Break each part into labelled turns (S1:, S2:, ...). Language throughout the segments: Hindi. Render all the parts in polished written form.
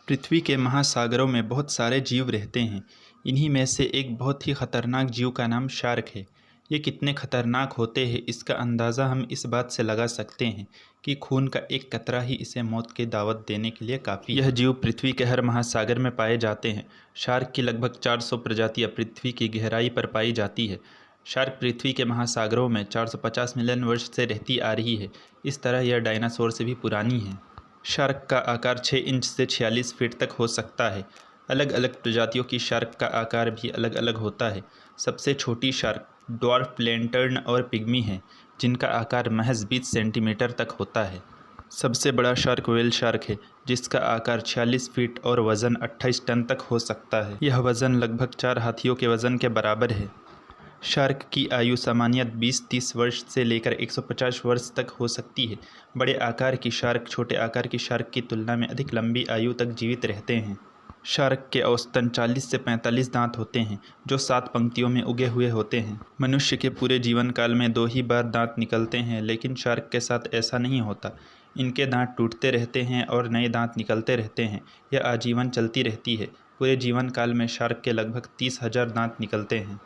S1: पृथ्वी के महासागरों में बहुत सारे जीव रहते हैं। इन्हीं में से एक बहुत ही खतरनाक जीव का नाम शार्क है। ये कितने खतरनाक होते हैं इसका अंदाज़ा हम इस बात से लगा सकते हैं कि खून का एक कतरा ही इसे मौत की दावत देने के लिए काफ़ी। यह जीव पृथ्वी के हर महासागर में पाए जाते हैं। शार्क की लगभग 400 प्रजातियाँ पृथ्वी की गहराई पर पाई जाती है। शार्क पृथ्वी के महासागरों में 450 मिलियन वर्ष से रहती आ रही है। इस तरह यह डायनासोर से भी पुरानी है। शार्क का आकार 6 इंच से 46 फीट तक हो सकता है। अलग अलग प्रजातियों की शार्क का आकार भी अलग अलग होता है। सबसे छोटी शार्क ड्वार्फ लैंटर्न और पिग्मी है, जिनका आकार महज 20 सेंटीमीटर तक होता है। सबसे बड़ा शार्क व्हेल शार्क है, जिसका आकार 46 फीट और वज़न 28 टन तक हो सकता है। यह वज़न लगभग 4 हाथियों के वज़न के बराबर है। शार्क की आयु सामान्यतः 20-30 वर्ष से लेकर 150 वर्ष तक हो सकती है। बड़े आकार की शार्क छोटे आकार की शार्क की तुलना में अधिक लंबी आयु तक जीवित रहते हैं। शार्क के औसतन 40 से 45 दांत होते हैं, जो 7 पंक्तियों में उगे हुए होते हैं। मनुष्य के पूरे जीवन काल में 2 ही बार दांत निकलते हैं, लेकिन शार्क के साथ ऐसा नहीं होता। इनके दांत टूटते रहते हैं और नए दांत निकलते रहते हैं। यह आजीवन चलती रहती है। पूरे जीवन काल में शार्क के लगभग 30,000 दांत निकलते हैं।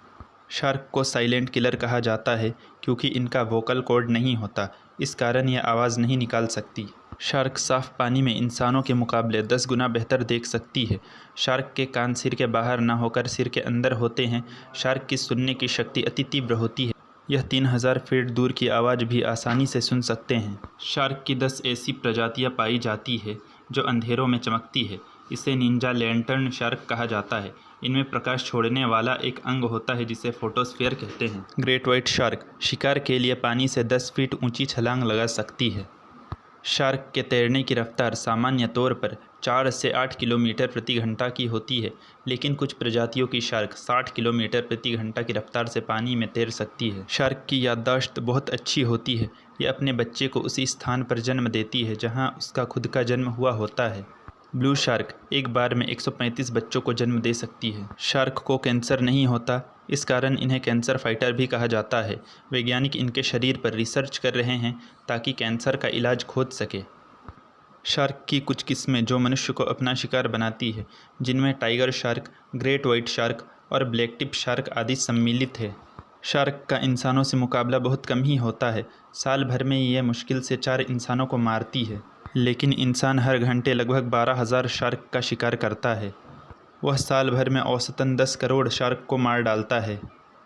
S1: शार्क को साइलेंट किलर कहा जाता है क्योंकि इनका वोकल कॉर्ड नहीं होता, इस कारण यह आवाज़ नहीं निकाल सकती। शार्क साफ पानी में इंसानों के मुकाबले 10 गुना बेहतर देख सकती है। शार्क के कान सिर के बाहर न होकर सिर के अंदर होते हैं। शार्क की सुनने की शक्ति अति तीव्र होती है। यह 3000 फीट दूर की आवाज़ भी आसानी से सुन सकते हैं। शार्क की 10 ऐसी प्रजातियां पाई जाती है जो अंधेरों में चमकती है। इसे निंजा लैंटर्न शार्क कहा जाता है। इनमें प्रकाश छोड़ने वाला एक अंग होता है जिसे फोटोस्फीयर कहते हैं। ग्रेट व्हाइट शार्क शिकार के लिए पानी से 10 फीट ऊंची छलांग लगा सकती है। शार्क के तैरने की रफ्तार सामान्य तौर पर 4 से 8 किलोमीटर प्रति घंटा की होती है, लेकिन कुछ प्रजातियों की शार्क 60 किलोमीटर प्रति घंटा की रफ्तार से पानी में तैर सकती है। शार्क की याददाश्त बहुत अच्छी होती है। यह अपने बच्चे को उसी स्थान पर जन्म देती है जहां उसका खुद का जन्म हुआ होता है। ब्लू शार्क एक बार में 135 बच्चों को जन्म दे सकती है। शार्क को कैंसर नहीं होता, इस कारण इन्हें कैंसर फाइटर भी कहा जाता है। वैज्ञानिक इनके शरीर पर रिसर्च कर रहे हैं ताकि कैंसर का इलाज खोज सके। शार्क की कुछ किस्में जो मनुष्य को अपना शिकार बनाती है, जिनमें tiger shark, great white shark और ब्लैक टिप शार्क आदि सम्मिलित है। शार्क का इंसानों से मुकाबला बहुत कम ही होता है। साल भर में यह मुश्किल से 4 इंसानों को मारती है, लेकिन इंसान हर घंटे लगभग 12,000 शार्क का शिकार करता है। वह साल भर में औसतन 10 करोड़ शार्क को मार डालता है।